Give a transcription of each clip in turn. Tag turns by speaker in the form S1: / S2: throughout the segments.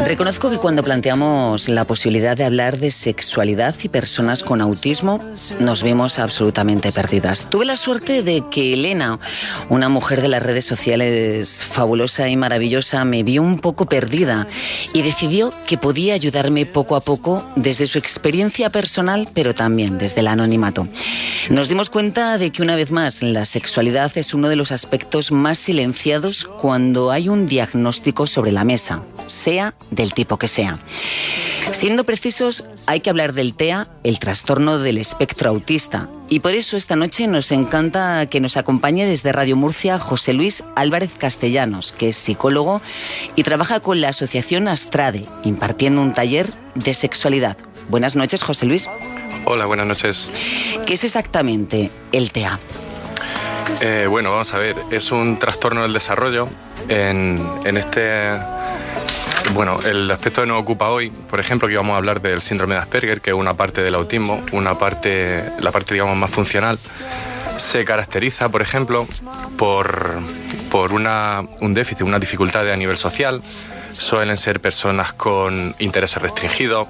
S1: Reconozco que cuando planteamos la posibilidad de hablar de sexualidad y personas con autismo, nos vemos absolutamente perdidas. Tuve la suerte de que Elena, una mujer de las redes sociales fabulosa y maravillosa, me vio un poco perdida y decidió que podía ayudarme poco a poco desde su experiencia personal, pero también desde el anonimato. Nos dimos cuenta de que una vez más la sexualidad es uno de los aspectos más silenciados cuando hay un diagnóstico sobre la mesa, sea del tipo que sea. Siendo precisos, hay que hablar del TEA, el trastorno del espectro autista. Y por eso esta noche nos encanta que nos acompañe desde Radio Murcia José Luis Álvarez Castellanos, que es psicólogo y trabaja con la asociación Astrade, impartiendo un taller de sexualidad. Buenas noches, José Luis.
S2: Hola, buenas noches.
S1: ¿Qué es exactamente el TEA?
S2: Bueno, vamos a ver, es un trastorno del desarrollo. Bueno, el aspecto que nos ocupa hoy, por ejemplo, que vamos a hablar del síndrome de Asperger, que es una parte del autismo, la parte digamos más funcional, se caracteriza, por ejemplo, por un déficit, una dificultad a nivel social. Suelen ser personas con intereses restringidos,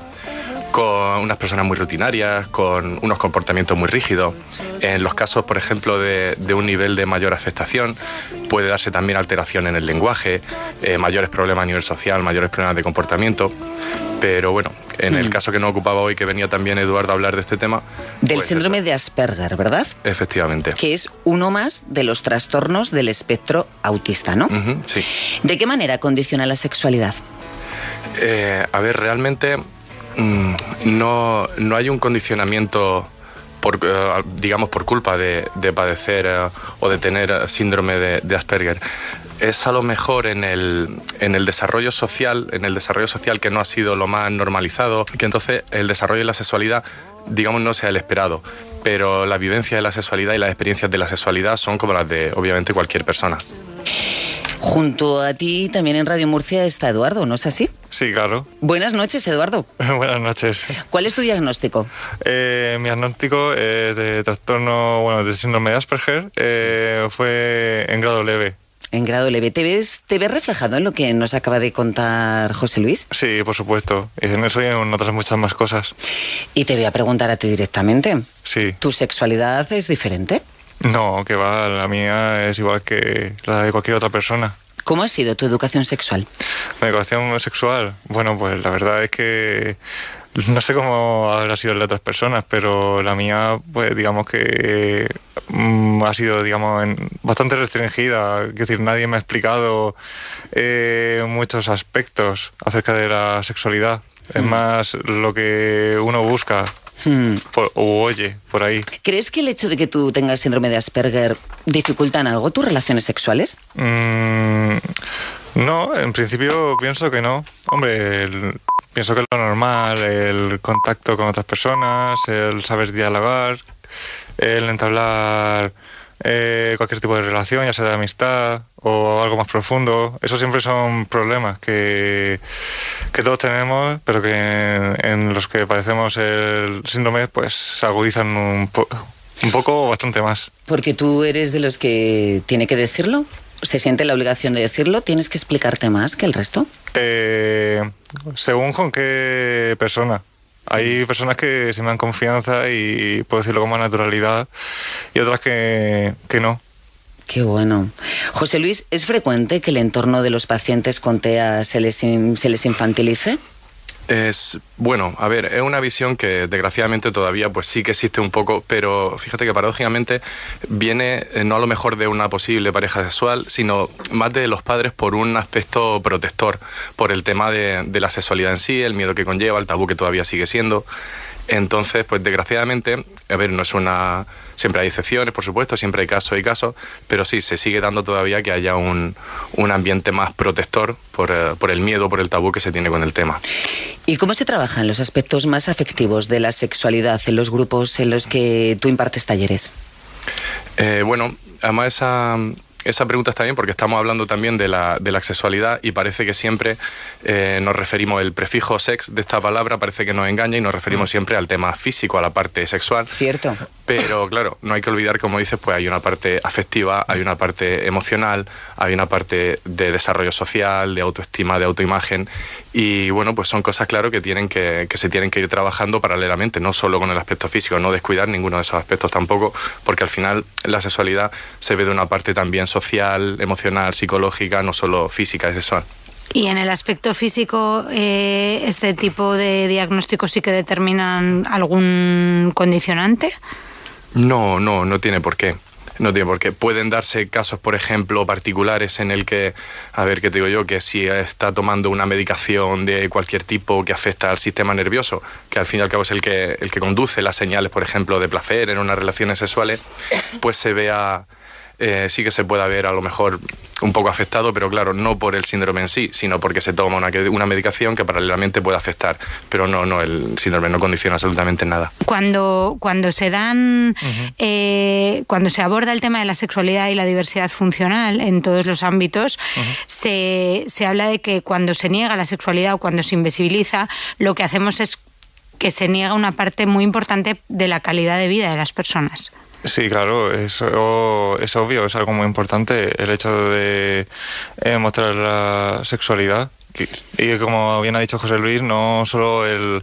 S2: con unas personas muy rutinarias, con unos comportamientos muy rígidos. En los casos, por ejemplo, de un nivel de mayor afectación, puede darse también alteración en el lenguaje, mayores problemas a nivel social, mayores problemas de comportamiento. Pero bueno, en el caso que nos ocupaba hoy, que venía también Eduardo a hablar de este tema...
S1: Del
S2: pues
S1: síndrome
S2: eso.
S1: de Asperger, ¿verdad?
S2: Efectivamente.
S1: Que es uno más de los trastornos del espectro autista, ¿no?
S2: Sí.
S1: ¿De qué manera condiciona la sexualidad?
S2: A ver, realmente... No hay un condicionamiento digamos por culpa de padecer o de tener síndrome de Asperger. Es a lo mejor en el desarrollo social, que no ha sido lo más normalizado, que entonces el desarrollo de la sexualidad, digamos, no sea el esperado, pero la vivencia de la sexualidad y las experiencias de la sexualidad son como las de, obviamente, cualquier persona.
S1: Junto a ti también en Radio Murcia está Eduardo, ¿no es así?
S3: Sí, claro.
S1: Buenas noches, Eduardo.
S3: Buenas noches.
S1: ¿Cuál es tu diagnóstico?
S3: Mi diagnóstico es de trastorno, de síndrome de Asperger. Fue en grado leve.
S1: En grado leve. ¿Te ves reflejado en lo que nos acaba de contar José Luis?
S3: Sí, por supuesto. Y en eso y en otras muchas más cosas.
S1: Y te voy a preguntar a ti directamente.
S3: Sí.
S1: ¿Tu sexualidad es diferente?
S3: No, que va, la mía es igual que la de cualquier otra persona.
S1: ¿Cómo ha sido tu educación sexual?
S3: Mi educación sexual, bueno, pues la verdad es que no sé cómo habrá sido la de otras personas, pero la mía, pues digamos que ha sido, bastante restringida. Es decir, nadie me ha explicado muchos aspectos acerca de la sexualidad. Es más lo que uno busca. O oye, por ahí.
S1: ¿Crees que el hecho de que tú tengas síndrome de Asperger dificulta en algo tus relaciones sexuales?
S3: No, en principio pienso que no. Hombre, pienso que es lo normal, el contacto con otras personas, el saber dialogar, el entablar cualquier tipo de relación, ya sea de amistad o algo más profundo. Eso siempre son problemas que todos tenemos, pero que en los que padecemos el síndrome pues se agudizan un poco o bastante más.
S1: Porque tú eres de los que tiene que decirlo. ¿Se siente la obligación de decirlo? ¿Tienes que explicarte más que el resto?
S3: Según con qué persona. Hay personas que se me dan confianza y puedo decirlo con más naturalidad, y otras que no.
S1: Qué bueno. José Luis, ¿es frecuente que el entorno de los pacientes con TEA se les infantilice?
S2: Bueno, a ver, es una visión que desgraciadamente todavía pues sí que existe un poco, pero fíjate que paradójicamente viene no a lo mejor de una posible pareja sexual, sino más de los padres por un aspecto protector, por el tema de la sexualidad en sí, el miedo que conlleva, el tabú que todavía sigue siendo. Entonces, pues desgraciadamente, a ver, no es una... Siempre hay excepciones, por supuesto, siempre hay casos y casos, pero sí, se sigue dando todavía que haya un ambiente más protector por el miedo, por el tabú que se tiene con el tema.
S1: ¿Y cómo se trabajan los aspectos más afectivos de la sexualidad en los grupos en los que tú impartes talleres?
S2: Bueno, además esa pregunta está bien porque estamos hablando también de la sexualidad y parece que siempre nos referimos, el prefijo sex de esta palabra parece que nos engaña y nos referimos siempre al tema físico, a la parte sexual.
S1: Cierto.
S2: Pero claro, no hay que olvidar, como dices, pues hay una parte afectiva, hay una parte emocional, hay una parte de desarrollo social, de autoestima, de autoimagen y bueno, pues son cosas, claro, que se tienen que ir trabajando paralelamente, no solo con el aspecto físico, no descuidar ninguno de esos aspectos tampoco, porque al final la sexualidad se ve de una parte también social, emocional, psicológica, no solo física y sexual.
S4: ¿Y en el aspecto físico, este tipo de diagnósticos sí que determinan algún condicionante?
S2: No tiene por qué. No tiene por qué. Pueden darse casos, por ejemplo, particulares en el que, a ver, ¿qué te digo yo? Que si está tomando una medicación de cualquier tipo que afecta al sistema nervioso, que al fin y al cabo es el que conduce las señales, por ejemplo, de placer en unas relaciones sexuales, pues se vea... sí que se pueda ver a lo mejor un poco afectado, pero claro, no por el síndrome en sí, sino porque se toma una medicación que paralelamente puede afectar, pero no, el síndrome no condiciona absolutamente nada.
S4: Cuando se dan, cuando se aborda el tema de la sexualidad y la diversidad funcional en todos los ámbitos, se habla de que cuando se niega la sexualidad o cuando se invisibiliza, lo que hacemos es que se niega una parte muy importante de la calidad de vida de las personas.
S3: Sí, claro, eso es obvio, es algo muy importante, el hecho de mostrar la sexualidad. Y como bien ha dicho José Luis, no solo el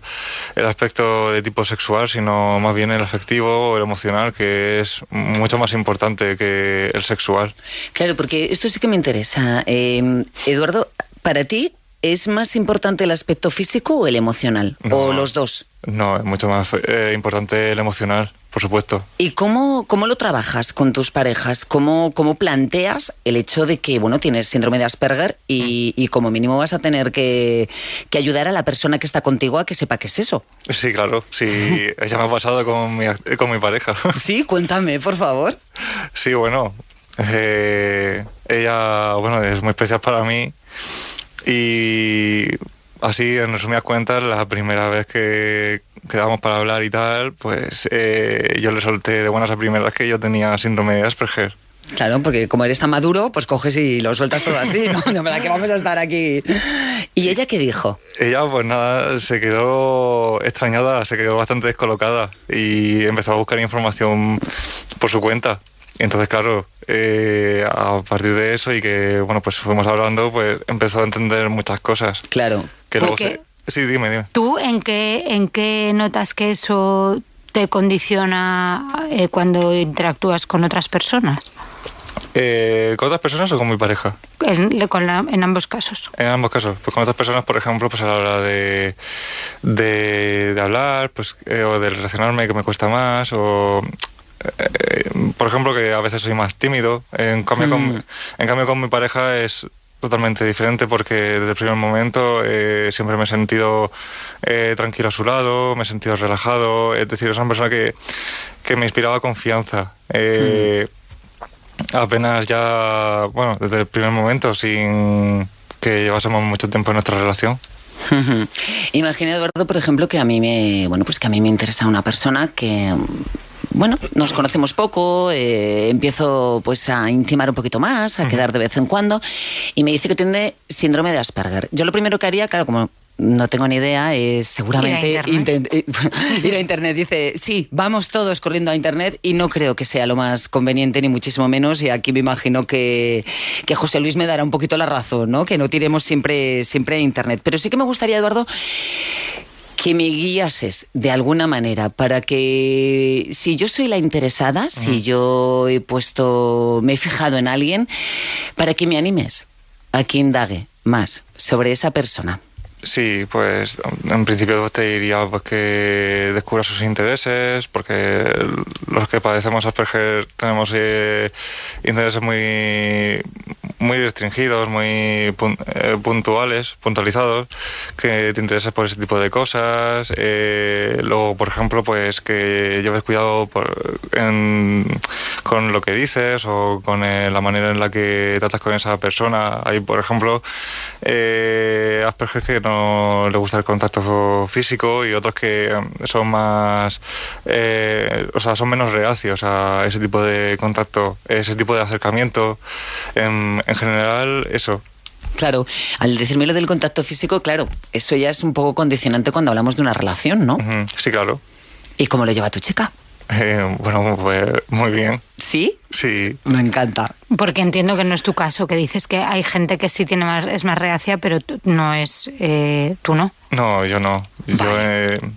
S3: aspecto de tipo sexual, sino más bien el afectivo o el emocional, que es mucho más importante que el sexual.
S1: Claro, porque esto sí que me interesa. Eduardo, ¿para ti es más importante el aspecto físico o el emocional?
S3: No,
S1: ¿o los dos?
S3: No, es mucho más importante el emocional, por supuesto.
S1: ¿Y cómo lo trabajas con tus parejas? ¿Cómo planteas el hecho de que, bueno, tienes síndrome de Asperger y como mínimo vas a tener que ayudar a la persona que está contigo a que sepa qué es eso?
S3: Sí, claro. Sí, ella me ha pasado con mi pareja.
S1: Sí, cuéntame, por favor.
S3: Sí, bueno. Ella, bueno, es muy especial para mí. Y así, en resumidas cuentas, la primera vez que quedamos para hablar y tal, pues yo le solté de buenas a primeras que yo tenía síndrome de Asperger.
S1: Claro, porque como eres tan maduro, pues coges y lo sueltas todo así, ¿no? De verdad que vamos a estar aquí. ¿Y ella qué dijo?
S3: Ella, pues nada, se quedó extrañada, se quedó bastante descolocada y empezó a buscar información por su cuenta. Y entonces, claro, a partir de eso y que, bueno, pues fuimos hablando, pues empezó a entender muchas cosas.
S1: Claro.
S3: Que luego Sí, dime.
S4: ¿Tú en qué notas que eso te condiciona cuando interactúas con otras personas?
S3: ¿Con otras personas o con mi pareja?
S4: En ambos casos.
S3: En ambos casos. Pues con otras personas, por ejemplo, pues a la hora de hablar, pues o de relacionarme, que me cuesta más, o... por ejemplo, que a veces soy más tímido. En cambio con mi pareja es totalmente diferente porque desde el primer momento siempre me he sentido tranquilo a su lado, me he sentido relajado. Es decir, es una persona que me inspiraba confianza. Apenas ya, bueno, desde el primer momento, sin que llevásemos mucho tiempo en nuestra relación.
S1: Imagina, Eduardo, por ejemplo, que a mí me interesa una persona que... Bueno, nos conocemos poco, empiezo pues a intimar un poquito más, a quedar de vez en cuando, y me dice que tiene síndrome de Asperger. Yo lo primero que haría, claro, como no tengo ni idea, es seguramente ir a internet. Dice, sí, vamos todos corriendo a internet, y no creo que sea lo más conveniente, ni muchísimo menos, y aquí me imagino que José Luis me dará un poquito la razón, ¿no? Que no tiremos siempre a internet. Pero sí que me gustaría, Eduardo, que me guiases de alguna manera para que, si yo soy la interesada, si yo me he fijado en alguien, para que me animes a que indague más sobre esa persona.
S3: Sí, pues en principio te diría pues, que descubra sus intereses, porque los que padecemos Asperger tenemos intereses muy muy restringidos, muy puntualizados, que te interesas por ese tipo de cosas. Luego, por ejemplo, pues que lleves cuidado con lo que dices o con la manera en la que tratas con esa persona. Hay, por ejemplo, Asperger que no le gusta el contacto físico y otros que son más, son menos reacios a ese tipo de contacto, ese tipo de acercamiento. En general, eso.
S1: Claro, al decirme lo del contacto físico, claro, eso ya es un poco condicionante cuando hablamos de una relación, ¿no?
S3: Sí, claro.
S1: ¿Y cómo lo lleva tu chica?
S3: Bueno, pues muy bien.
S1: ¿Sí?
S3: Sí.
S1: Me encanta.
S4: Porque entiendo que no es tu caso, que dices que hay gente que sí es más reacia, pero no es... tú no.
S3: No, yo no. Vale. Yo,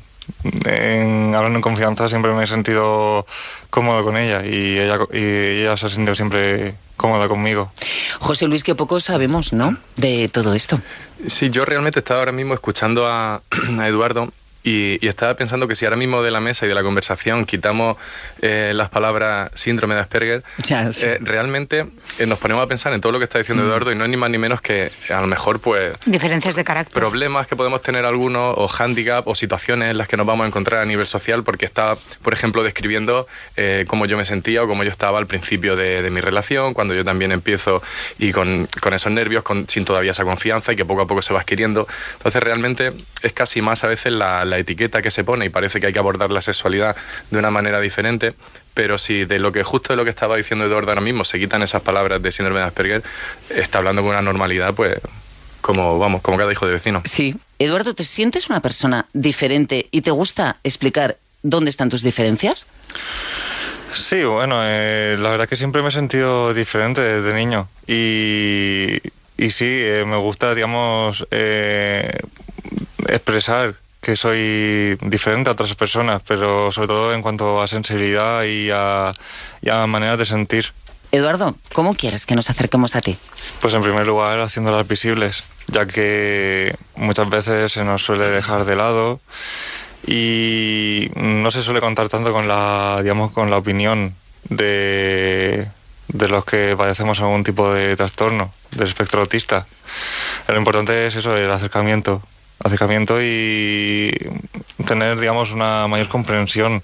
S3: hablando en confianza, siempre me he sentido cómodo con ella y ella se ha sentido siempre cómoda conmigo.
S1: José Luis, que poco sabemos, ¿no?, de todo esto.
S2: Sí, yo realmente estaba ahora mismo escuchando a Eduardo y estaba pensando que si ahora mismo de la mesa y de la conversación quitamos las palabras síndrome de Asperger, sí. Realmente nos ponemos a pensar en todo lo que está diciendo Eduardo y no es ni más ni menos que a lo mejor pues
S4: diferencias de carácter,
S2: problemas que podemos tener algunos o hándicap o situaciones en las que nos vamos a encontrar a nivel social, porque estaba, por ejemplo, describiendo cómo yo me sentía o cómo yo estaba al principio de mi relación, cuando yo también empiezo y con esos nervios, sin todavía esa confianza y que poco a poco se va adquiriendo. Entonces realmente es casi más a veces la etiqueta que se pone y parece que hay que abordar la sexualidad de una manera diferente, pero si justo de lo que estaba diciendo Eduardo ahora mismo se quitan esas palabras de síndrome de Asperger, está hablando con una normalidad pues como cada hijo de vecino.
S1: Sí. Eduardo, ¿te sientes una persona diferente y te gusta explicar dónde están tus diferencias?
S3: Sí, bueno, la verdad que siempre me he sentido diferente desde niño y sí, me gusta, digamos, expresar que soy diferente a otras personas, pero sobre todo en cuanto a sensibilidad y a maneras de sentir.
S1: Eduardo, ¿cómo quieres que nos acerquemos a ti?
S3: Pues en primer lugar haciéndolas visibles, ya que muchas veces se nos suele dejar de lado y no se suele contar tanto con la opinión de los que padecemos algún tipo de trastorno del espectro autista. Lo importante es eso, el acercamiento y tener, digamos, una mayor comprensión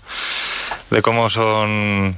S3: de cómo somos.